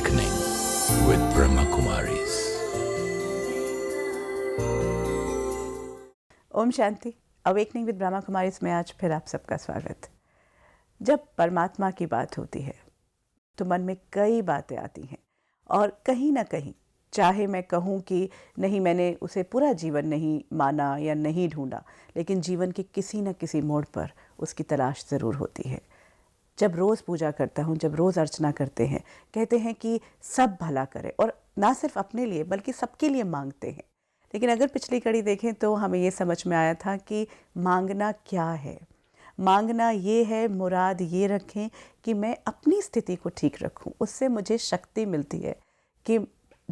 Awakening with Brahma Kumaris. ओम शांति। Awakening with Brahma Kumaris में आज फिर आप सबका स्वागत। जब परमात्मा की बात होती है तो मन में कई बातें आती हैं और कहीं ना कहीं, चाहे मैं कहूँ कि नहीं, मैंने उसे पूरा जीवन नहीं माना या नहीं ढूंढा, लेकिन जीवन के किसी न किसी मोड़ पर उसकी तलाश ज़रूर होती है। जब रोज़ पूजा करता हूँ, जब रोज़ अर्चना करते हैं, कहते हैं कि सब भला करे, और ना सिर्फ अपने लिए बल्कि सबके लिए मांगते हैं। लेकिन अगर पिछली कड़ी देखें तो हमें ये समझ में आया था कि मांगना क्या है। मांगना ये है, मुराद ये रखें कि मैं अपनी स्थिति को ठीक रखूं, उससे मुझे शक्ति मिलती है कि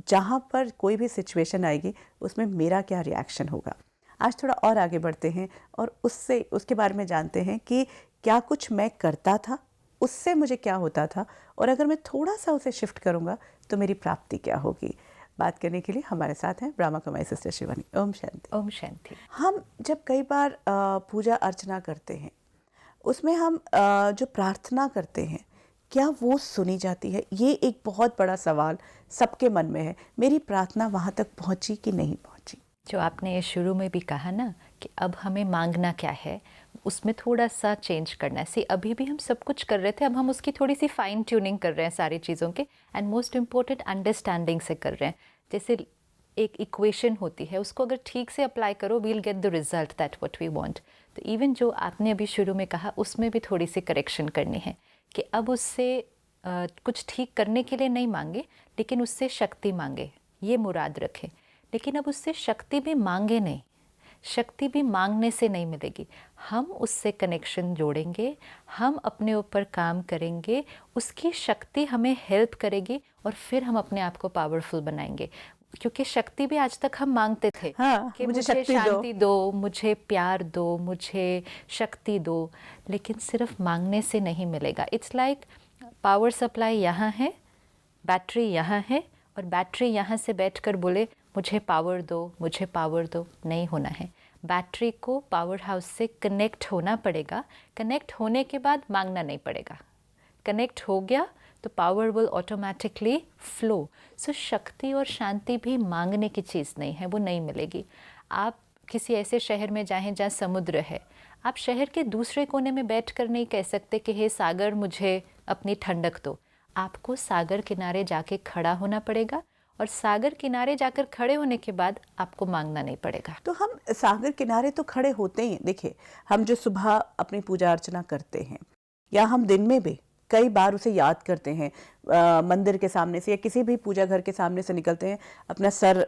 जहाँ पर कोई भी सिचुएशन आएगी उसमें मेरा क्या रिएक्शन होगा। आज थोड़ा और आगे बढ़ते हैं और उसके बारे में जानते हैं कि क्या कुछ मैं करता था, उससे मुझे क्या होता था, और अगर मैं थोड़ा सा उसे शिफ्ट करूँगा तो मेरी प्राप्ति क्या होगी। बात करने के लिए हमारे साथ हैं ब्रह्मा कुमारी सिस्टर शिवानी। ओम शांति। ओम शांति। हम जब कई बार पूजा अर्चना करते हैं, उसमें हम जो प्रार्थना करते हैं, क्या वो सुनी जाती है? ये एक बहुत बड़ा सवाल सबके मन में है। मेरी प्रार्थना वहाँ तक पहुँची कि नहीं पहुँची? जो आपने शुरू में भी कहा ना कि अब हमें मांगना क्या है, उसमें थोड़ा सा चेंज करना है। सी अभी भी हम सब कुछ कर रहे थे, अब हम उसकी थोड़ी सी फाइन ट्यूनिंग कर रहे हैं सारी चीज़ों के, एंड मोस्ट इम्पोर्टेंट अंडरस्टैंडिंग से कर रहे हैं। जैसे एक इक्वेशन होती है, उसको अगर ठीक से अप्लाई करो, we'll get the result that what we want. तो इवन जो आपने अभी शुरू में कहा, उसमें भी थोड़ी सी करेक्शन करनी है कि अब उससे कुछ ठीक करने के लिए नहीं मांगे, लेकिन उससे शक्ति मांगे, ये मुराद रखें। लेकिन अब उससे शक्ति भी मांगे नहीं, शक्ति भी मांगने से नहीं मिलेगी। हम उससे कनेक्शन जोड़ेंगे, हम अपने ऊपर काम करेंगे, उसकी शक्ति हमें हेल्प करेगी और फिर हम अपने आप को पावरफुल बनाएंगे। क्योंकि शक्ति भी आज तक हम मांगते थे, हाँ, कि मुझे मुझे शक्ति शांति दो, मुझे प्यार दो, मुझे शक्ति दो, लेकिन सिर्फ मांगने से नहीं मिलेगा। इट्स लाइक पावर सप्लाई यहाँ है, बैटरी यहाँ है, और बैटरी यहाँ से बैठकर बोले मुझे पावर दो, मुझे पावर दो, नहीं होना है। बैटरी को पावर हाउस से कनेक्ट होना पड़ेगा। कनेक्ट होने के बाद मांगना नहीं पड़ेगा। कनेक्ट हो गया तो पावर विल ऑटोमेटिकली फ्लो। सो शक्ति और शांति भी मांगने की चीज़ नहीं है, वो नहीं मिलेगी। आप किसी ऐसे शहर में जाएं जहाँ समुद्र है, आप शहर के दूसरे कोने में बैठकर नहीं कह सकते कि हे सागर मुझे अपनी ठंडक दो। आपको सागर किनारे जाके खड़ा होना पड़ेगा, और सागर किनारे जाकर खड़े होने के बाद आपको मांगना नहीं पड़ेगा। तो हम सागर किनारे तो खड़े होते ही। देखिए, हम जो सुबह अपनी पूजा अर्चना करते हैं या हम दिन में भी कई बार उसे याद करते हैं, मंदिर के सामने से या किसी भी पूजा घर के सामने से निकलते हैं, अपना सर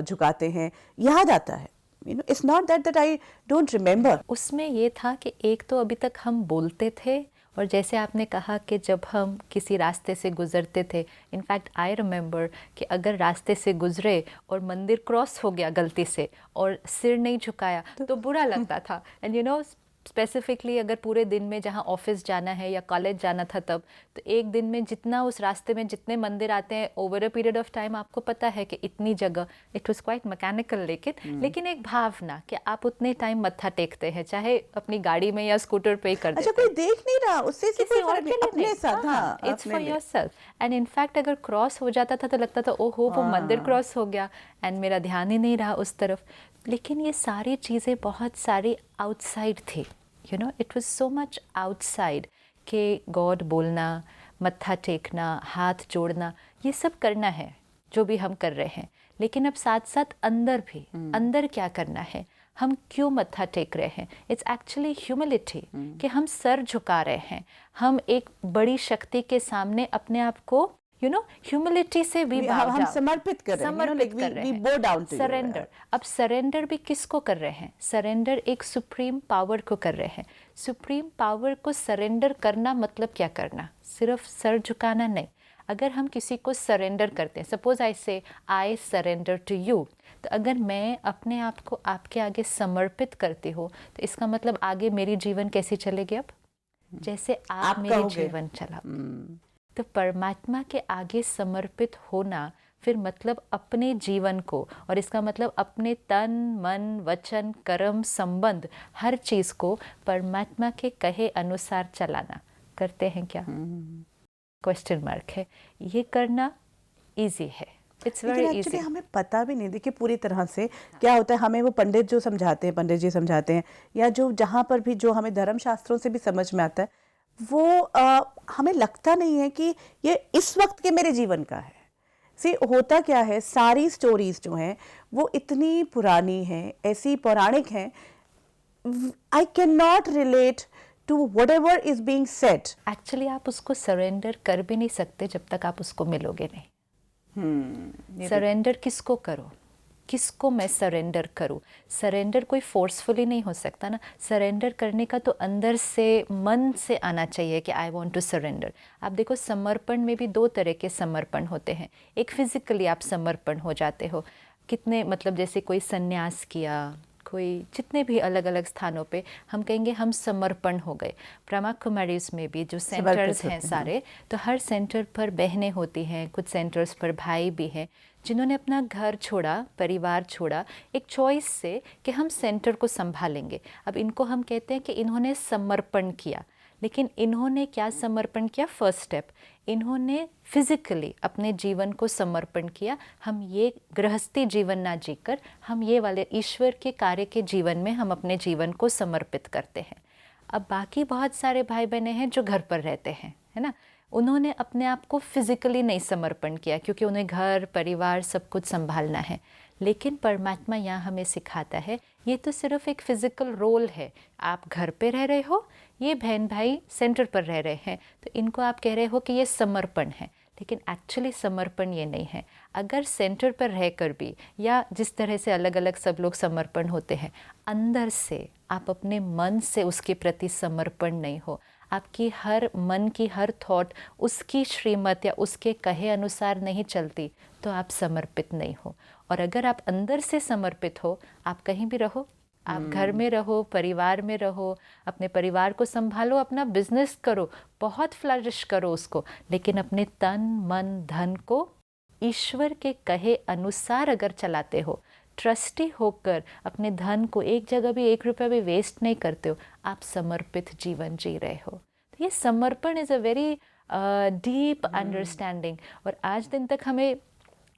झुकाते हैं, याद आता है। It's not that I don't remember. उसमें ये था कि एक तो अभी तक हम बोलते थे, और जैसे आपने कहा कि जब हम किसी रास्ते से गुज़रते थे, इनफैक्ट आई रिमेंबर कि अगर रास्ते से गुज़रे और मंदिर क्रॉस हो गया गलती से और सिर नहीं झुकाया तो बुरा लगता था। एंड यू नो, स्पेसिफिकली अगर पूरे दिन में जहाँ ऑफिस जाना है या कॉलेज जाना था तब, तो एक दिन में जितना उस रास्ते में जितने मंदिर आते हैं over a period of time, आपको पता है कि इतनी जगह, इट वाज क्वाइट मैकेनिकल, लेकिन एक भावना कि आप उतने टाइम मत्था टेकते हैं, चाहे अपनी गाड़ी में या स्कूटर पे ही कर देते हैं। अच्छा, कोई देख नहीं रहा, उससे किसी और के लिए अपने नहीं, साथ। हाँ, it's for yourself. And in fact अगर क्रॉस हो जाता था तो लगता था ओहो वो मंदिर क्रॉस हो गया, एंड मेरा ध्यान ही नहीं रहा उस तरफ। लेकिन ये सारी चीज़ें बहुत सारी आउटसाइड थी, you know, it was so much outside कि गॉड बोलना, मत्था टेकना, हाथ जोड़ना, ये सब करना है जो भी हम कर रहे हैं। लेकिन अब साथ साथ अंदर भी, अंदर क्या करना है, हम क्यों मत्था टेक रहे हैं? इट्स एक्चुअली ह्यूमिलिटी, कि हम सर झुका रहे हैं, हम एक बड़ी शक्ति के सामने अपने आप को, यू नो, ह्यूमिलिटी से हम समर्पित कर रहे हैं, समर्पित कर रहे हैं, सरेंडर। अब सरेंडर भी किसको कर रहे हैं? सरेंडर एक सुप्रीम पावर को कर रहे हैं। सुप्रीम पावर को सरेंडर करना मतलब क्या करना? सिर्फ सर झुकाना नहीं। अगर हम किसी को सरेंडर करते हैं, सपोज आई से आई सरेंडर टू यू, तो अगर मैं अपने आप को आपके आगे समर्पित करती हूँ तो इसका मतलब आगे मेरी जीवन कैसी चलेगी? अब जैसे आप मेरे जीवन चला। तो परमात्मा के आगे समर्पित होना फिर मतलब अपने जीवन को, और इसका मतलब अपने तन मन वचन कर्म संबंध हर चीज़ को परमात्मा के कहे अनुसार चलाना। करते हैं क्या? क्वेश्चन मार्क है। ये करना ईजी है, इट्स लेकिन वेरी एक्चुअली ईजी। हमें पता भी नहीं, देखिए पूरी तरह से क्या होता है, हमें वो पंडित जो समझाते हैं, पंडित जी समझाते हैं, या जो जहाँ पर भी जो हमें धर्म शास्त्रों से भी समझ में आता है, वो हमें लगता नहीं है कि ये इस वक्त के मेरे जीवन का है। सी होता क्या है, सारी स्टोरीज जो हैं वो इतनी पुरानी हैं, ऐसी पौराणिक हैं, I can not relate to whatever is being said. Actually आप उसको सरेंडर कर भी नहीं सकते जब तक आप उसको मिलोगे नहीं। सरेंडर किसको करो, किसको मैं सरेंडर करूं? सरेंडर कोई फोर्सफुली नहीं हो सकता ना। सरेंडर करने का तो अंदर से, मन से आना चाहिए कि आई वांट टू सरेंडर। आप देखो, समर्पण में भी दो तरह के समर्पण होते हैं। एक फिजिकली आप समर्पण हो जाते हो, कितने मतलब जैसे कोई संन्यास किया, कोई जितने भी अलग अलग स्थानों पे हम कहेंगे हम समर्पण हो गए। ब्रह्मा कुमारीज में भी जो सेंटर्स हैं सारे, तो हर सेंटर पर बहनें होती हैं, कुछ सेंटर्स पर भाई भी हैं, जिन्होंने अपना घर छोड़ा, परिवार छोड़ा, एक चॉइस से कि हम सेंटर को संभालेंगे। अब इनको हम कहते हैं कि इन्होंने समर्पण किया। लेकिन इन्होंने क्या समर्पण किया? फर्स्ट स्टेप, इन्होंने फिजिकली अपने जीवन को समर्पण किया। हम ये गृहस्थी जीवन ना जीकर हम ये वाले ईश्वर के कार्य के जीवन में हम अपने जीवन को समर्पित करते हैं। अब बाकी बहुत सारे भाई बहनें हैं जो घर पर रहते हैं, है ना, उन्होंने अपने आप को फिजिकली नहीं समर्पण किया क्योंकि उन्हें घर परिवार सब कुछ संभालना है। लेकिन परमात्मा यहाँ हमें सिखाता है ये तो सिर्फ एक फिजिकल रोल है। आप घर पे रह रहे हो, ये बहन भाई सेंटर पर रह रहे हैं, तो इनको आप कह रहे हो कि ये समर्पण है। लेकिन एक्चुअली समर्पण ये नहीं है। अगर सेंटर पर रहकर भी, या जिस तरह से अलग अलग सब लोग समर्पण होते हैं, अंदर से आप अपने मन से उसके प्रति समर्पण नहीं हो, आपकी हर मन की हर थॉट उसकी श्रीमत या उसके कहे अनुसार नहीं चलती, तो आप समर्पित नहीं हो। और अगर आप अंदर से समर्पित हो, आप कहीं भी रहो, आप घर में रहो, परिवार में रहो, अपने परिवार को संभालो, अपना बिजनेस करो, बहुत फ्लरिश करो उसको, लेकिन अपने तन मन धन को ईश्वर के कहे अनुसार अगर चलाते हो, ट्रस्टी होकर अपने धन को एक जगह भी 1 रुपया भी वेस्ट नहीं करते हो, आप समर्पित जीवन जी रहे हो। तो ये समर्पण is a very deep understanding. और आज दिन तक हमें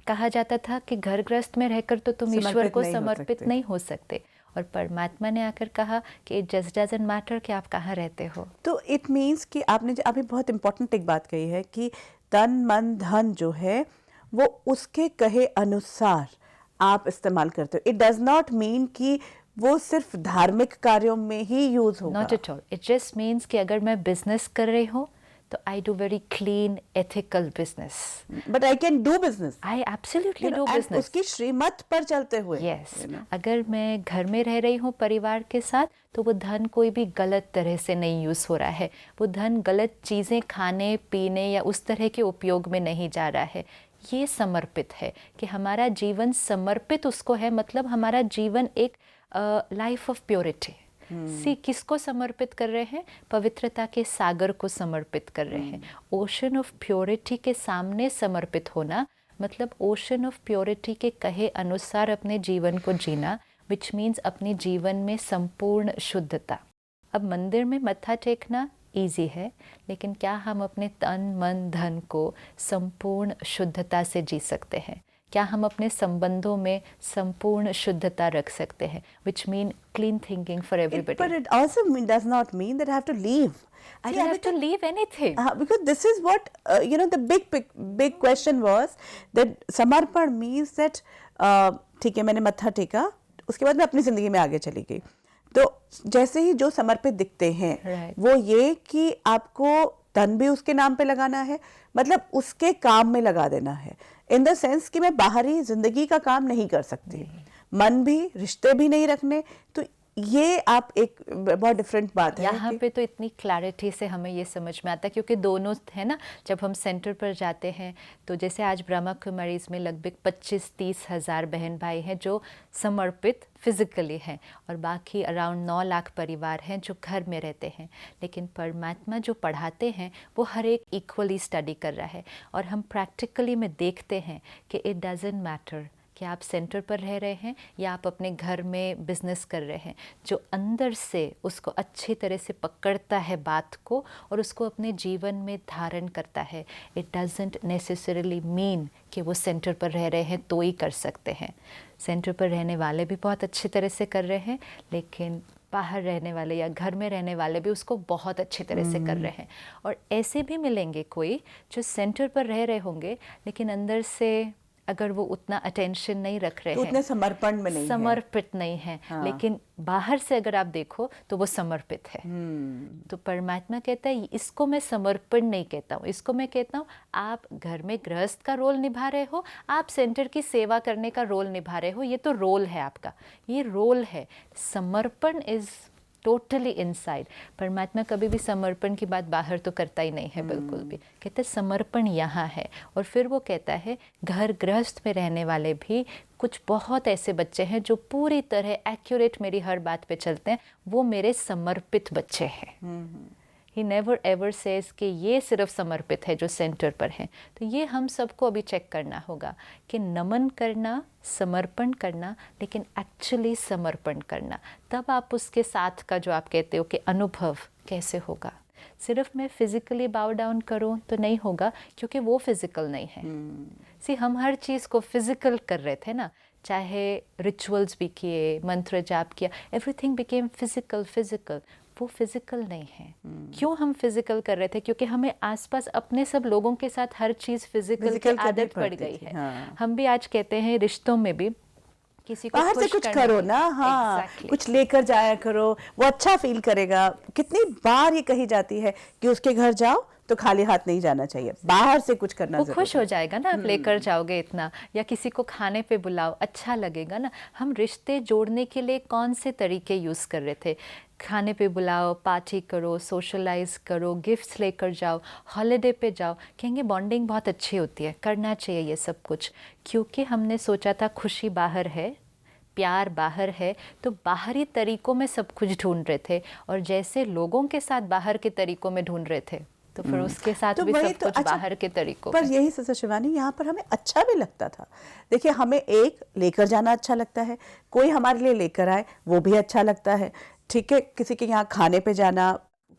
कहा जाता था कि घर गृहस्थ में रहकर तो तुम ईश्वर को समर्पित नहीं हो सकते, और परमात्मा ने आकर कहा कि इट जस्ट डजंट मैटर कि आप कहाँ रहते हो। तो इट मीन्स कि आपने अभी बहुत इंपॉर्टेंट एक बात कही है कि तन मन धन जो है वो उसके कहे अनुसार आप इस्तेमाल करते हो। इट डज नॉट मीन कि वो सिर्फ धार्मिक कार्यों में ही यूज होगा। Not at all. It just means कि अगर मैं बिजनेस कर रही हूँ तो I do very clean ethical business. But I can do business, I absolutely do business उसकी श्रीमत पर चलते हुए। यस। अगर मैं घर में रह रही हूँ परिवार के साथ, तो वो धन कोई भी गलत तरह से नहीं यूज़ हो रहा है, वो धन गलत चीज़ें खाने पीने या उस तरह के उपयोग में नहीं जा रहा है। ये समर्पित है कि हमारा जीवन समर्पित उसको है, मतलब हमारा जीवन एक लाइफ ऑफ प्योरिटी। सी किसको समर्पित कर रहे हैं? पवित्रता के सागर को समर्पित कर रहे हैं। ओशन ऑफ प्योरिटी के सामने समर्पित होना मतलब ओशन ऑफ प्योरिटी के कहे अनुसार अपने जीवन को जीना, विच मीन्स अपने जीवन में संपूर्ण शुद्धता। अब मंदिर में मत्था टेकना ईजी है, लेकिन क्या हम अपने तन मन धन को संपूर्ण शुद्धता से जी सकते हैं? क्या हम अपने संबंधों में संपूर्ण शुद्धता रख सकते हैं? Which mean clean thinking for everybody. But it also does not mean that I have to leave. I don't have to leave anything. Because this is what the big question was that समर्पण means that ठीक है, मैंने मत्था टेका, उसके बाद मैं अपनी जिंदगी में आगे चली गई। तो जैसे ही जो समर्पित दिखते हैं, Right. वो ये कि आपको धन भी उसके नाम पे लगाना है, मतलब उसके काम में लगा देना है, इन द सेंस कि मैं बाहरी जिंदगी का काम नहीं कर सकती, मन भी, रिश्ते भी नहीं रखने। तो ये आप एक बहुत डिफरेंट बात है। यहाँ पे तो इतनी क्लैरिटी से हमें ये समझ में आता है, क्योंकि दोनों है ना। जब हम सेंटर पर जाते हैं तो जैसे आज ब्रह्मा कुमारीज में लगभग 25-30 हज़ार बहन भाई हैं जो समर्पित फिजिकली हैं, और बाकी अराउंड 9 लाख परिवार हैं जो घर में रहते हैं। लेकिन परमात्मा जो पढ़ाते हैं वो हर एक इक्वली स्टडी कर रहा है, और हम प्रैक्टिकली में देखते हैं कि इट डजंट मैटर कि आप सेंटर पर रह रहे हैं या आप अपने घर में बिजनेस कर रहे हैं, जो अंदर से उसको अच्छी तरह से पकड़ता है बात को और उसको अपने जीवन में धारण करता है, इट डजंट नेसेसरली मीन कि वो सेंटर पर रह रहे हैं तो ही कर सकते हैं। सेंटर पर रहने वाले भी बहुत अच्छी तरह से कर रहे हैं, लेकिन बाहर रहने वाले या घर में रहने वाले भी उसको बहुत अच्छी तरह से कर रहे हैं। और ऐसे भी मिलेंगे कोई जो सेंटर पर रह रहे होंगे लेकिन अंदर से अगर वो उतना अटेंशन नहीं रख रहे तो हैं, उतने समर्पण में नहीं समर्पित नहीं है, हाँ। लेकिन बाहर से अगर आप देखो तो वो समर्पित है। तो परमात्मा कहता है इसको मैं समर्पण नहीं कहता हूँ, इसको मैं कहता हूँ आप घर में गृहस्थ का रोल निभा रहे हो, आप सेंटर की सेवा करने का रोल निभा रहे हो, ये तो रोल है आपका, ये रोल है। समर्पण इज टोटली इनसाइड। परमात्मा कभी भी समर्पण की बात बाहर तो करता ही नहीं है, बिल्कुल भी। कहते समर्पण यहाँ है। और फिर वो कहता है घर गृहस्थ में रहने वाले भी कुछ बहुत ऐसे बच्चे हैं जो पूरी तरह एक्यूरेट मेरी हर बात पे चलते हैं, वो मेरे समर्पित बच्चे हैं। ही नेवर एवर सेज कि ये सिर्फ समर्पित है जो सेंटर पर हैं। तो ये हम सबको अभी चेक करना होगा कि नमन करना, समर्पण करना, लेकिन एक्चुअली समर्पण करना, तब आप उसके साथ का जो आप कहते हो कि अनुभव कैसे होगा। सिर्फ मैं फिजिकली बाउ डाउन करूं तो नहीं होगा, क्योंकि वो फिजिकल नहीं है। सी हम हर चीज़ को फिजिकल कर रहे थे ना, चाहे रिचुअल्स भी किए, मंत्र जाप किया, एवरीथिंग बिकेम फिजिकल। वो फिजिकल नहीं है। क्यों हम फिजिकल कर रहे थे? क्योंकि हमें आसपास अपने सब लोगों के साथ हर चीज़ फिजिकल की आदत पड़ गई है। हाँ। हम भी आज कहते हैं रिश्तों में भी किसी को बाहर से कुछ करो ना, हाँ exactly. कुछ लेकर जाया करो, वो अच्छा फील करेगा। कितनी बार ये कही जाती है कि उसके घर जाओ तो खाली हाथ नहीं जाना चाहिए, बाहर से कुछ करना, वो खुश हो जाएगा ना, आप लेकर जाओगे इतना, या किसी को खाने पे बुलाओ, अच्छा लगेगा ना। हम रिश्ते जोड़ने के लिए कौन से तरीके यूज़ कर रहे थे? खाने पे बुलाओ, पार्टी करो, सोशलाइज करो, गिफ्ट्स लेकर जाओ, हॉलिडे पे जाओ, कहेंगे बॉन्डिंग बहुत अच्छी होती है, करना चाहिए ये सब कुछ। क्योंकि हमने सोचा था खुशी बाहर है, प्यार बाहर है, तो बाहरी तरीकों में सब कुछ ढूंढ रहे थे, और जैसे लोगों के साथ बाहर के तरीकों में ढूंढ रहे थे, तो फिर उसके साथ तो भी सब तो कुछ बाहर के तरीकों पर में। यही सिस्टर शिवानी, यहाँ पर हमें अच्छा भी लगता था। देखिए, हमें एक लेकर जाना अच्छा लगता है, कोई हमारे लिए लेकर आए वो भी अच्छा लगता है, ठीक है। किसी के यहाँ खाने पे जाना,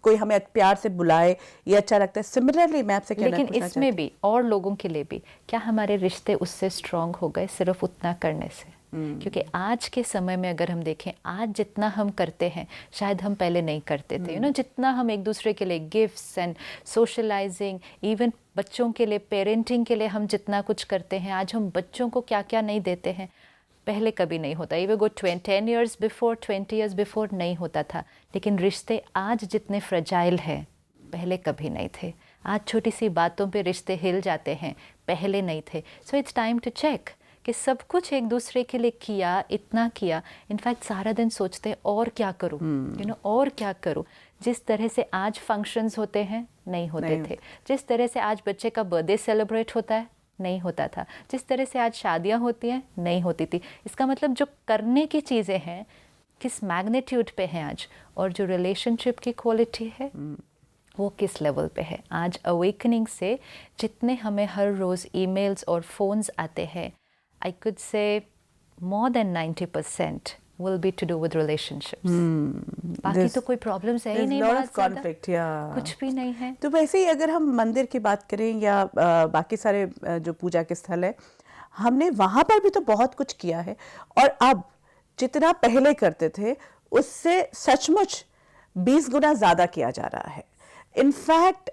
कोई हमें प्यार से बुलाए, ये अच्छा लगता है। सिमिलरली मैं आपसे कहना लेकिन इसमें भी और लोगों के लिए भी, क्या हमारे रिश्ते उससे स्ट्रांग हो गए सिर्फ उतना करने से? क्योंकि आज के समय में अगर हम देखें, आज जितना हम करते हैं शायद हम पहले नहीं करते थे। जितना हम एक दूसरे के लिए गिफ्ट्स एंड सोशलाइजिंग, इवन बच्चों के लिए पेरेंटिंग के लिए हम जितना कुछ करते हैं, आज हम बच्चों को क्या क्या नहीं देते हैं, पहले कभी नहीं होता। Even go 10 years before, 20 years before नहीं होता था। लेकिन रिश्ते आज जितने फ्रेजाइल हैं, पहले कभी नहीं थे। आज छोटी सी बातों पे रिश्ते हिल जाते हैं, पहले नहीं थे। So it's time to check कि सब कुछ एक दूसरे के लिए किया, इतना किया, इनफैक्ट सारा दिन सोचते हैं और क्या करूँ, और क्या करूँ। जिस तरह से आज फंक्शंस होते हैं नहीं होते थे, जिस तरह से आज बच्चे का बर्थडे सेलिब्रेट होता है नहीं होता था, जिस तरह से आज शादियां होती हैं नहीं होती थी। इसका मतलब जो करने की चीज़ें हैं किस मैग्नीट्यूड पे हैं आज, और जो रिलेशनशिप की क्वालिटी है वो किस लेवल पे है। आज अवेकनिंग से जितने हमें हर रोज़ ईमेल्स और फ़ोन्स आते हैं, I could say more than 90% will be to do with relationships. बाकी तो कोई प्रॉब्लम्स है ही नहीं, lot of conflict, कुछ भी नहीं है। तो वैसे ही अगर हम मंदिर की बात करें या बाकी सारे जो पूजा के स्थल है, हमने वहाँ पर भी तो बहुत कुछ किया है, और अब जितना पहले करते थे उससे सचमुच 20 गुना ज़्यादा किया जा रहा है। इनफैक्ट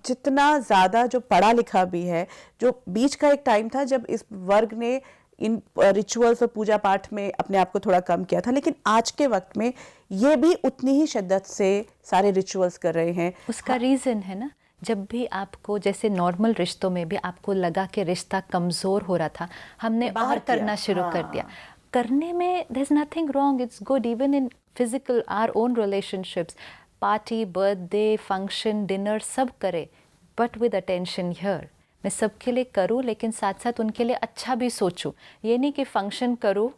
जितना ज़्यादा जो पढ़ा लिखा भी है, जो बीच का एक टाइम था जब इस वर्ग ने इन रिचुअल्स और पूजा पाठ में अपने आप को थोड़ा कम किया था, लेकिन आज के वक्त में ये भी उतनी ही शिद्दत से सारे रिचुअल्स कर रहे हैं। उसका रीज़न है ना, जब भी आपको जैसे नॉर्मल रिश्तों में भी आपको लगा कि रिश्ता कमज़ोर हो रहा था, हमने बाहर करना शुरू कर दिया। करने में there is nothing wrong, it's good. Even in physical our own relationships, party, birthday, function, dinner सब करे, बट विद अटेंशन हियर। मैं सबके लिए करूँ, लेकिन साथ साथ उनके लिए अच्छा भी सोचूं। ये नहीं कि फंक्शन करूँ,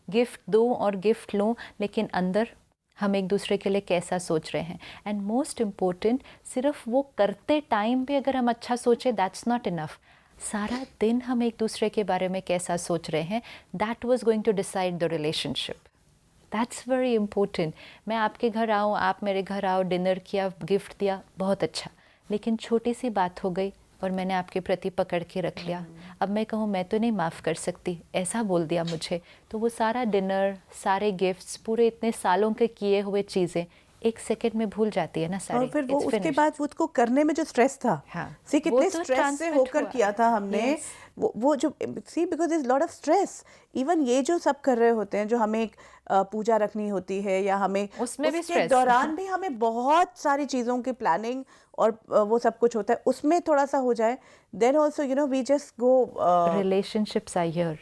गिफ्ट दूँ और गिफ्ट लूँ, लेकिन अंदर हम एक दूसरे के लिए कैसा सोच रहे हैं। एंड मोस्ट इम्पोर्टेंट, सिर्फ वो करते टाइम पे अगर हम अच्छा सोचें दैट्स नॉट इनफ। सारा दिन हम एक दूसरे के बारे में कैसा सोच रहे हैं, that was going to decide the relationship. That's very important. मैं आपके घर आऊँ, आप मेरे घर आओ, डिनर किया, गिफ्ट दिया, बहुत अच्छा, लेकिन छोटी सी बात हो गई और मैंने आपके प्रति पकड़ के रख लिया. अब मैं कहूँ मैं तो नहीं माफ़ कर सकती, ऐसा बोल दिया मुझे, तो वो सारा डिनर, सारे गिफ्ट्स, पूरे इतने सालों के किए हुए चीज़ें एक सेकंड में भूल जाती है ना सारी. और फिर वो It's उसके finished. बाद उसको करने में जो स्ट्रेस था, हाँ, सी वो कितने तो स्ट्रेस से transmit होकर हुआ. किया था हमने. Yes. वो जो see because is lot of stress. Even ये जो सब कर रहे होते हैं, जो हमें एक पूजा रखनी होती है या हमें उसमें भी उसके stress. दौरान भी हमें बहुत सारी चीज़ों की प्लानिंग और वो सब कुछ होता है, उसमें थोड़ा सा हो जाए, then also you know we just go. Relationships are here.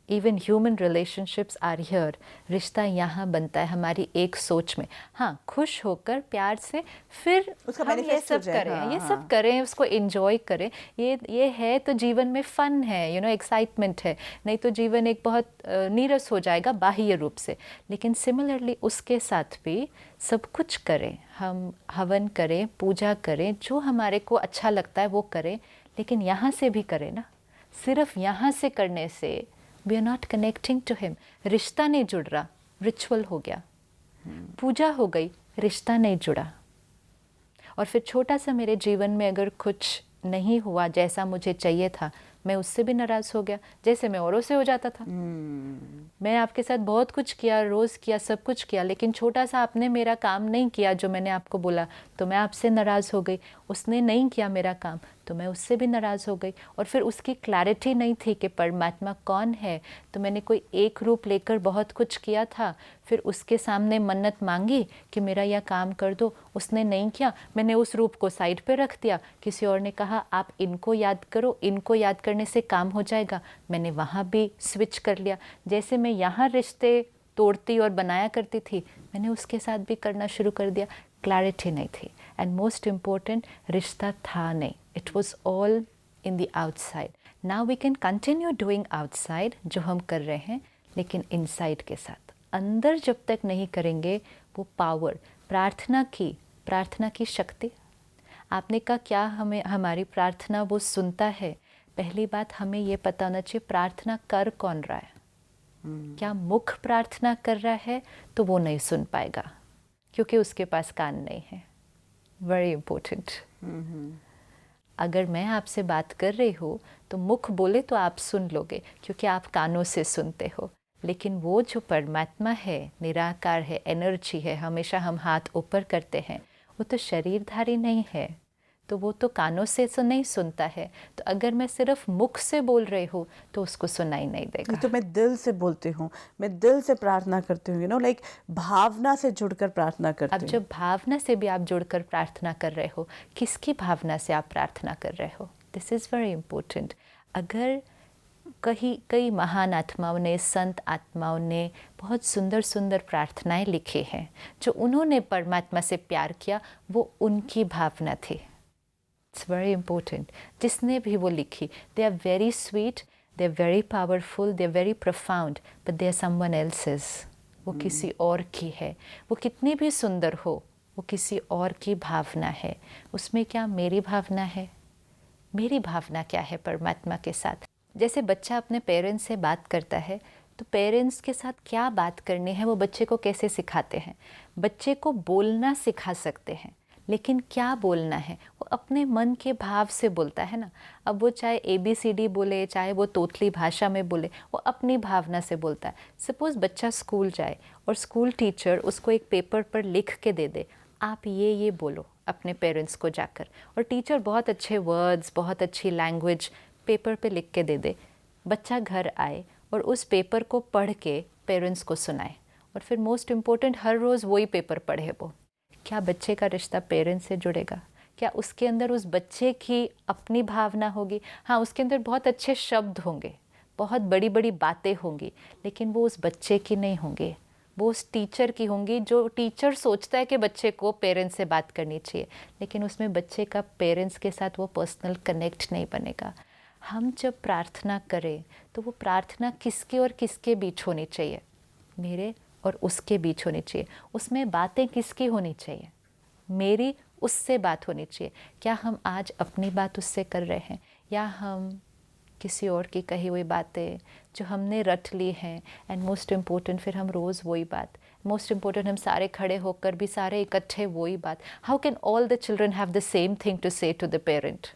Even human relationships are here. रिश्ता यहाँ बनता है हमारी एक सोच में. हाँ, खुश होकर प्यार से फिर उसका हम ये manifest हो सब जाए. करें, हाँ, ये हाँ. सब करें, उसको एंजॉय करें. ये है तो जीवन में फन है, यू नो, एक्साइटमेंट है. नहीं तो जीवन एक बहुत नीरस हो जाएगा बाह्य रूप से. लेकिन सिमिलरली उसके साथ भी सब कुछ करें, हम हवन करें, पूजा करें, जो हमारे को अच्छा लगता है वो करें, लेकिन यहाँ से भी करें ना. सिर्फ यहाँ से करने से we are not connecting to him. रिश्ता नहीं जुड़ रहा, रिचुअल हो गया. पूजा हो गई, रिश्ता नहीं जुड़ा. और फिर छोटा सा मेरे जीवन में अगर कुछ नहीं हुआ जैसा मुझे चाहिए था, मैं उससे भी नाराज़ हो गया, जैसे मैं औरों से हो जाता था. मैं आपके साथ बहुत कुछ किया, रोज़ किया, सब कुछ किया, लेकिन छोटा सा आपने मेरा काम नहीं किया जो मैंने आपको बोला, तो मैं आपसे नाराज़ हो गई. उसने नहीं किया मेरा काम, तो मैं उससे भी नाराज़ हो गई. और फिर उसकी क्लैरिटी नहीं थी कि परमात्मा कौन है. तो मैंने कोई एक रूप लेकर बहुत कुछ किया था, फिर उसके सामने मन्नत मांगी कि मेरा यह काम कर दो, उसने नहीं किया. मैंने उस रूप को साइड पे रख दिया. किसी और ने कहा आप इनको याद करो, इनको याद करने से काम हो जाएगा. मैंने वहाँ भी स्विच कर लिया. जैसे मैं यहाँ रिश्ते तोड़ती और बनाया करती थी, मैंने उसके साथ भी करना शुरू कर दिया. क्लैरिटी नहीं थी. एंड मोस्ट इम्पोर्टेंट, रिश्ता था नहीं. It was all in the outside. Now we can continue doing outside जो हम कर रहे हैं, लेकिन इनसाइड के साथ. अंदर जब तक नहीं करेंगे वो पावर, प्रार्थना की शक्ति. आपने कहा क्या हमें हमारी प्रार्थना वो सुनता है. पहली बात हमें ये पता होना चाहिए प्रार्थना कर कौन रहा है. क्या मुख प्रार्थना कर रहा है तो वो नहीं सुन पाएगा, क्योंकि उसके पास कान नहीं है. Very important. अगर मैं आपसे बात कर रही हूँ तो मुख बोले तो आप सुन लोगे, क्योंकि आप कानों से सुनते हो. लेकिन वो जो परमात्मा है, निराकार है, एनर्जी है, हमेशा हम हाथ ऊपर करते हैं, वो तो शरीरधारी नहीं है, तो वो तो कानों से तो नहीं सुनता है. तो अगर मैं सिर्फ मुख से बोल रही हूँ तो उसको सुनाई नहीं देगा. तो मैं दिल से बोलती हूँ, मैं दिल से प्रार्थना करती हूँ, यू नो, लाइक भावना से जुड़कर प्रार्थना करती अब हूँ. जब भावना से भी आप जुड़कर प्रार्थना कर रहे हो, किसकी भावना से आप प्रार्थना कर रहे हो, दिस इज़ वेरी इम्पोर्टेंट. अगर कई महान आत्माओं ने, संत आत्माओं ने बहुत सुंदर सुंदर प्रार्थनाएं लिखी हैं, जो उन्होंने परमात्मा से प्यार किया, वो उनकी भावना थी. It's very important. जिसने भी वो लिखी, they are very sweet, they are very powerful, they are very profound, but they are someone else's. वो किसी और की है. वो कितनी भी सुंदर हो, वो किसी और की भावना है. उसमें क्या मेरी भावना है? मेरी भावना क्या है परमात्मा के साथ? जैसे बच्चा अपने पेरेंट्स से बात करता है, तो पेरेंट्स के साथ क्या बात करनी है वो बच्चे को कैसे सिखाते हैं. बच्चे को बोलना सिखा सकते हैं, लेकिन क्या बोलना है वो अपने मन के भाव से बोलता है ना. अब वो चाहे ABCD बोले, चाहे वो तोतली भाषा में बोले, वो अपनी भावना से बोलता है. सपोज़ बच्चा स्कूल जाए और स्कूल टीचर उसको एक पेपर पर लिख के दे दे, आप ये बोलो अपने पेरेंट्स को जाकर, और टीचर बहुत अच्छे वर्ड्स, बहुत अच्छी लैंग्वेज पेपर पे लिख के दे दे. बच्चा घर आए और उस पेपर को पढ़ के पेरेंट्स को सुनाए, और फिर मोस्ट इम्पोर्टेंट हर रोज़ वही पेपर पढ़े वो. क्या बच्चे का रिश्ता पेरेंट्स से जुड़ेगा? क्या उसके अंदर उस बच्चे की अपनी भावना होगी? हाँ, उसके अंदर बहुत अच्छे शब्द होंगे, बहुत बड़ी बड़ी बातें होंगी, लेकिन वो उस बच्चे की नहीं होंगी, वो उस टीचर की होंगी. जो टीचर सोचता है कि बच्चे को पेरेंट्स से बात करनी चाहिए, लेकिन उसमें बच्चे का पेरेंट्स के साथ वो पर्सनल कनेक्ट नहीं बनेगा. हम जब प्रार्थना करें तो वो प्रार्थना किसके और किसके बीच होनी चाहिए? मेरे और उसके बीच होनी चाहिए. उसमें बातें किसकी होनी चाहिए? मेरी उससे बात होनी चाहिए. क्या हम आज अपनी बात उससे कर रहे हैं, या हम किसी और की कही हुई बातें जो हमने रट ली हैं, एंड मोस्ट इम्पोर्टेंट फिर हम रोज़ वही बात, मोस्ट इम्पोर्टेंट हम सारे खड़े होकर भी सारे इकट्ठे वही बात. How can all the children have the same thing to say to the parent?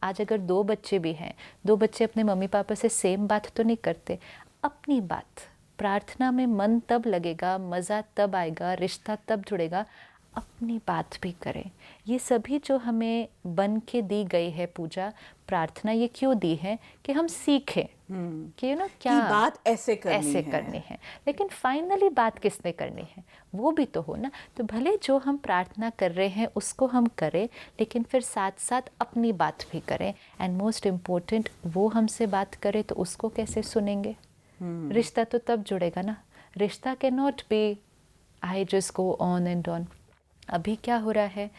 आज अगर 2 बच्चे भी हैं, 2 बच्चे अपने मम्मी पापा से सेम बात तो नहीं करते. अपनी बात, प्रार्थना में मन तब लगेगा, मज़ा तब आएगा, रिश्ता तब जुड़ेगा, अपनी बात भी करें. ये सभी जो हमें बन के दी गई है पूजा प्रार्थना, ये क्यों दी है? कि हम सीखें कि क्या बात ऐसे करनी है. लेकिन फाइनली बात किसने करनी है, वो भी तो हो ना. तो भले जो हम प्रार्थना कर रहे हैं उसको हम करें, लेकिन फिर साथ साथ अपनी बात भी करें. एंड मोस्ट इम्पोर्टेंट, वो हमसे बात करे तो उसको कैसे सुनेंगे? रिश्ता तो तब जुड़ेगा ना. रिश्ता can not be I just go on and on. अभी क्या हो रहा है,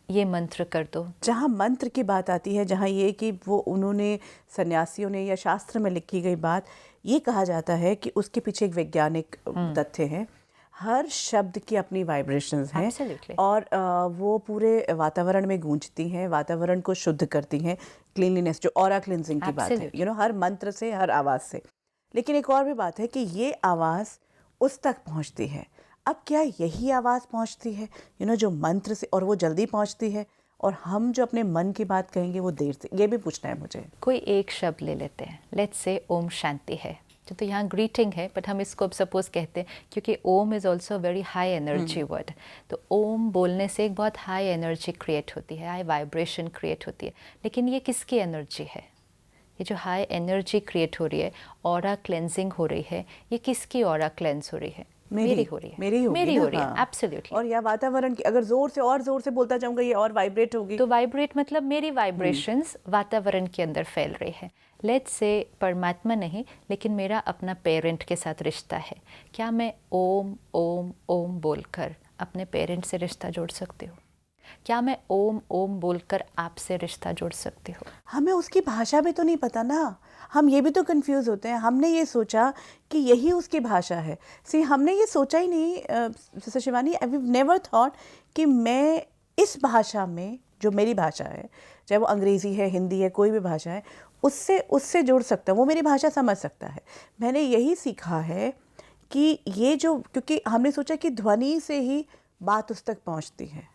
ये मंत्र कर दो. जहाँ मंत्र की बात आती है, जहाँ ये कि वो उन्होंने सन्यासियों ने या शास्त्र में लिखी गई बात, ये कहा जाता है कि उसके पीछे एक वैज्ञानिक तथ्य है. हर शब्द की अपनी वाइब्रेशंस हैं. Absolutely. और वो पूरे वातावरण में गूंजती हैं, वातावरण को शुद्ध करती हैं. क्लीनलीनेस, जो ऑरा क्लिनजिंग की बात है, हर मंत्र से, हर आवाज़ से. लेकिन एक और भी बात है कि ये आवाज़ उस तक पहुँचती है. अब क्या यही आवाज़ पहुंचती है जो मंत्र से, और वो जल्दी पहुंचती है, और हम जो अपने मन की बात कहेंगे वो देर से? ये भी पूछना है मुझे. कोई एक शब्द ले लेते हैं, लेट्स से ओम शांति है, जो तो यहाँ ग्रीटिंग है, बट हम इसको अब सपोज कहते हैं क्योंकि Om is also very high energy word. तो ओम बोलने से एक बहुत हाई एनर्जी क्रिएट होती है, हाई वाइब्रेशन क्रिएट होती है. लेकिन ये किसकी एनर्जी है? ये जो हाई एनर्जी क्रिएट हो रही है, ऑरा क्लेंजिंग हो रही है, ये किसकी ऑरा क्लेंस हो रही है? मेरी हो रही है. मेरी हो रही है. एब्सोल्युटली. और या वातावरण की, अगर जोर से बोलता जाऊंगा ये और वाइब्रेट होगी. तो वाइब्रेट मतलब मेरी वाइब्रेशंस वातावरण के अंदर फैल रही है. लेट्स से परमात्मा नहीं, लेकिन मेरा अपना पेरेंट के साथ रिश्ता है. क्या मैं ओम ओम ओम बोलकर अपने पेरेंट से रिश्ता जोड़ सकती हूँ? क्या मैं ओम ओम बोलकर आपसे रिश्ता जोड़ सकती हूँ? हमें उसकी भाषा भी तो नहीं पता ना. हम ये भी तो कंफ्यूज होते हैं. हमने ये सोचा कि यही उसकी भाषा है. हमने ये सोचा ही नहीं sister Shivani, I have never thought कि मैं इस भाषा में, जो मेरी भाषा है, चाहे वो अंग्रेज़ी है, हिंदी है, कोई भी भाषा है, उससे जुड़ सकता हूँ, वो मेरी भाषा समझ सकता है. मैंने यही सीखा है कि ये जो, क्योंकि हमने सोचा कि ध्वनि से ही बात उस तक पहुँचती है.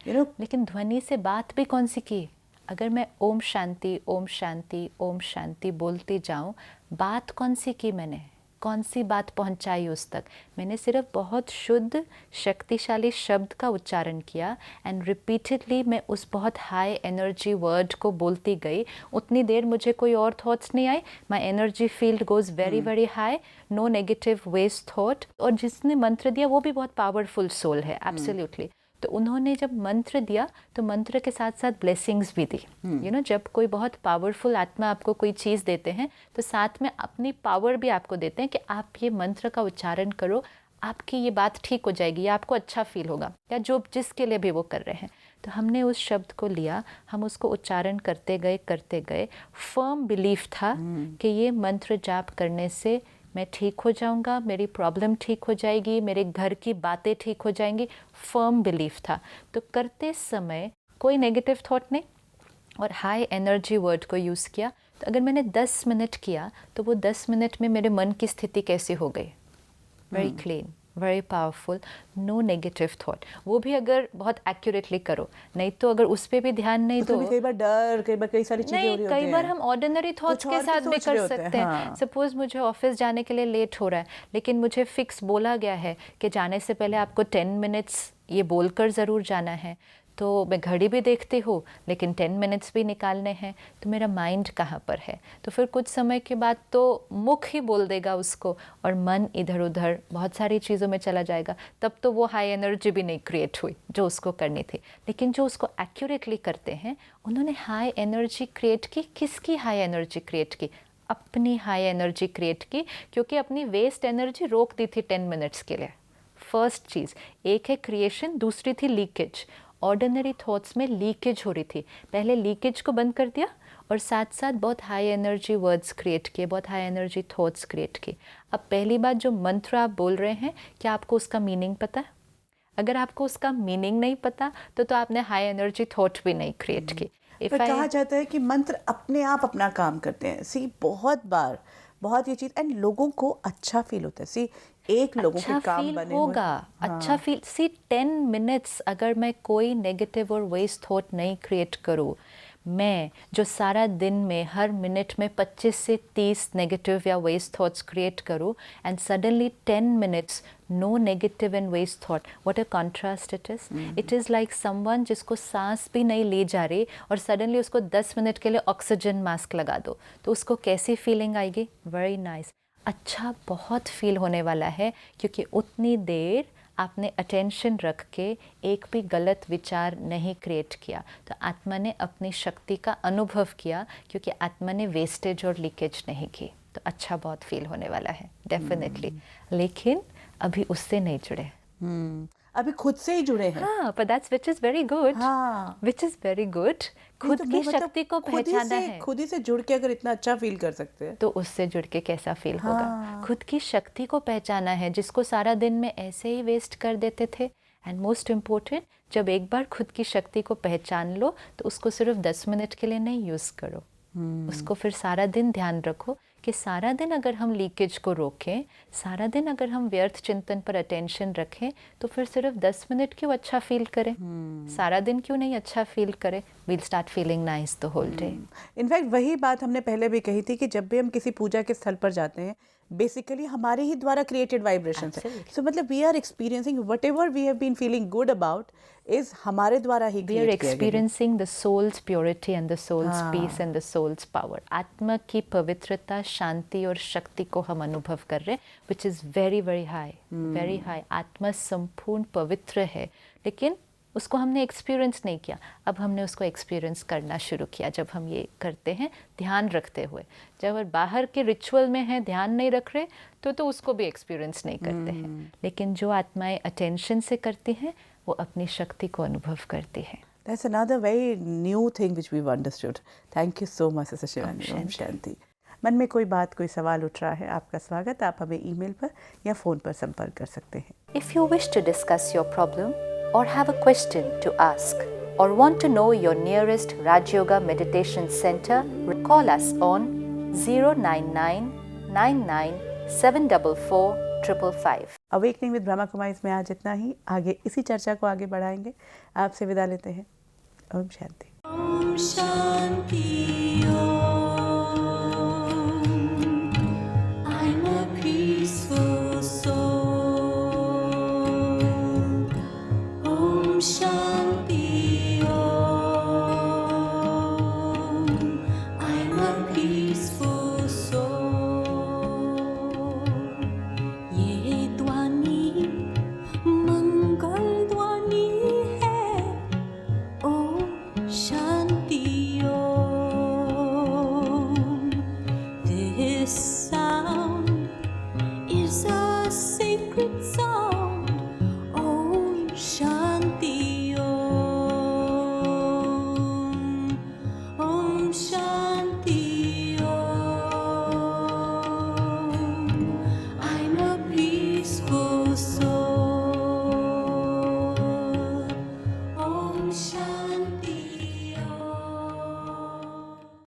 लेकिन ध्वनि से बात भी कौन सी की? अगर मैं ओम शांति ओम शांति ओम शांति बोलती जाऊं, बात कौन सी की मैंने? कौन सी बात पहुंचाई उस तक? मैंने सिर्फ बहुत शुद्ध शक्तिशाली शब्द का उच्चारण किया, एंड रिपीटेडली मैं उस बहुत हाई एनर्जी वर्ड को बोलती गई. उतनी देर मुझे कोई और थॉट्स नहीं आए. My energy field goes very very high, no negative waste thought. और जिसने मंत्र दिया वो भी बहुत पावरफुल सोल है. एब्सोल्युटली. तो उन्होंने जब मंत्र दिया तो मंत्र के साथ साथ ब्लेसिंग्स भी दी. जब कोई बहुत पावरफुल आत्मा आपको कोई चीज़ देते हैं तो साथ में अपनी पावर भी आपको देते हैं कि आप ये मंत्र का उच्चारण करो, आपकी ये बात ठीक हो जाएगी, या आपको अच्छा फील होगा, या जो जिसके लिए भी वो कर रहे हैं. तो हमने उस शब्द को लिया, हम उसको उच्चारण करते गए. फर्म बिलीफ था कि ये मंत्र जाप करने से मैं ठीक हो जाऊंगा, मेरी प्रॉब्लम ठीक हो जाएगी, मेरे घर की बातें ठीक हो जाएंगी. फर्म बिलीफ था. तो करते समय कोई नेगेटिव थॉट नहीं, और हाई एनर्जी वर्ड को यूज़ किया. तो अगर मैंने 10 मिनट किया तो वो 10 मिनट में मेरे मन की स्थिति कैसी हो गई? Very clean, very powerful, no negative thought. वो भी अगर बहुत एक्यूरेटली करो, नहीं तो अगर उस पर भी ध्यान नहीं दो, कई बार डर, कई बार कई सारी चीजें हो रही होती हैं. कई बार हम ऑर्डिनरी थॉट्स के साथ भी कर सकते हैं. सपोज मुझे ऑफिस जाने के लिए लेट हो रहा है, लेकिन मुझे फिक्स बोला गया है कि जाने से पहले आपको 10 मिनट्स ये बोलकर ज़रूर जाना है. तो मैं घड़ी भी देखती हूँ, लेकिन 10 मिनट्स भी निकालने हैं. तो मेरा माइंड कहाँ पर है? तो फिर कुछ समय के बाद तो मुख ही बोल देगा उसको, और मन इधर उधर बहुत सारी चीज़ों में चला जाएगा. तब तो वो हाई एनर्जी भी नहीं क्रिएट हुई जो उसको करनी थी. लेकिन जो उसको एक्यूरेटली करते हैं, उन्होंने हाई एनर्जी क्रिएट की. किसकी हाई एनर्जी क्रिएट की? अपनी हाई एनर्जी क्रिएट की, क्योंकि अपनी वेस्ट एनर्जी रोक दी थी 10 मिनट्स के लिए. फर्स्ट चीज़, एक है क्रिएशन, दूसरी थी लीकेज. ऑर्डिनरी थॉट्स में लीकेज हो रही थी, पहले लीकेज को बंद कर दिया, और साथ साथ बहुत हाई एनर्जी वर्ड्स क्रिएट किए, बहुत हाई एनर्जी थॉट्स क्रिएट किए. अब पहली बात, जो मंत्र आप बोल रहे हैं, क्या आपको उसका मीनिंग पता है? अगर आपको उसका मीनिंग नहीं पता तो आपने हाई एनर्जी थॉट भी नहीं क्रिएट की. If पर I- कहा जाता है कि मंत्र अपने आप अपना काम करते हैं। सी बहुत बार बहुत ये चीज़ एंड लोगों को अच्छा फील होता है। सी एक लोगों अच्छा के काम फील बने होगा, हुए अच्छा फील। सी 10 मिनट्स अगर मैं कोई नेगेटिव और वेस्ट थॉट नहीं क्रिएट करूँ, मैं जो सारा दिन में हर मिनट में 25 से 30 नेगेटिव या वेस्ट थॉट्स क्रिएट करूँ, and suddenly 10 minutes no negative and waste thought, what a contrast it is. It is like someone जिसको सांस भी नहीं ली जा रही और सडनली उसको 10 मिनट के लिए ऑक्सीजन मास्क लगा दो, तो उसको कैसी फीलिंग आएगी? Very nice. अच्छा बहुत फील होने वाला है, क्योंकि उतनी देर आपने अटेंशन रख के एक भी गलत विचार नहीं क्रिएट किया, तो आत्मा ने अपनी शक्ति का अनुभव किया, क्योंकि आत्मा ने वेस्टेज और लीकेज नहीं की। तो अच्छा बहुत फील होने वाला है डेफिनेटली। लेकिन अभी उससे नहीं जुड़े। अभी खुद से ही जुड़े हैं। हाँ, पर that's which is very good. हाँ। Which is very good. खुद तो की मैं मतलब शक्ति को खुद ही पहचाना से- है, खुद ही से जुड़ के अगर इतना अच्छा फील कर सकते हैं तो उससे जुड़ के कैसा फील होगा। हाँ। खुद की शक्ति को पहचाना है, जिसको सारा दिन में ऐसे ही वेस्ट कर देते थे। एंड मोस्ट इम्पोर्टेंट, जब एक बार खुद की शक्ति को पहचान लो, तो उसको सिर्फ 10 मिनट के लिए नहीं यूज़ करो, उसको फिर सारा दिन ध्यान रखो कि सारा दिन अगर हम लीकेज को रोकें, सारा दिन अगर हम व्यर्थ चिंतन पर अटेंशन रखें, तो फिर सिर्फ 10 मिनट क्यों अच्छा फील करें, सारा दिन क्यों नहीं अच्छा फील करें? We'll start feeling nice the whole day. In fact वही बात हमने पहले भी कही थी कि जब भी हम किसी पूजा के स्थल पर जाते हैं, बेसिकली हमारे ही द्वारा क्रिएटेड वाइब्रेशंस है। Absolutely. सो मतलब we are experiencing whatever we have been feeling good about is हमारे द्वारा ही We are create किया गया है। experiencing the soul's purity and the soul's हाँ। peace and the soul's power. आत्मा की पवित्रता, शांति और शक्ति को हम अनुभव कर रहे हैं, which is very very high, very high. आत्मा संपूर्ण पवित्र है, लेकिन उसको हमने एक्सपीरियंस नहीं किया। अब हमने उसको एक्सपीरियंस करना शुरू किया जब हम ये करते हैं ध्यान रखते हुए। जब हम बाहर के रिचुअल में हैं, ध्यान नहीं रख रहे, तो उसको भी एक्सपीरियंस नहीं करते हैं। लेकिन जो आत्माएं अटेंशन से करती हैं, वो अपनी शक्ति को अनुभव करती हैं। That's another very new thing which we've understood. Thank you so much, Sister Shivani. Om Om Shanti. शांति। मन में कोई बात, कोई सवाल उठ रहा है, आपका स्वागत। आप हमें ईमेल पर या फ़ोन पर संपर्क कर सकते हैं। If you wish to discuss your problem or have a question to ask or want to know your nearest Raj Yoga Meditation Center, call us on 099 99 744 555. Awakening with Brahma Kumari में आज इतना ही। आगे इसी चर्चा को आगे बढ़ाएंगे। आपसे विदा लेते हैं। Om Shanti. Om Shanti Om. I'm a peaceful soul. Om Shanti Om. I'm a peaceful soul. ये ध्वनि मंगल ध्वनि है। Om Shanti Om. This sound is a sacred sound. Om Shanti.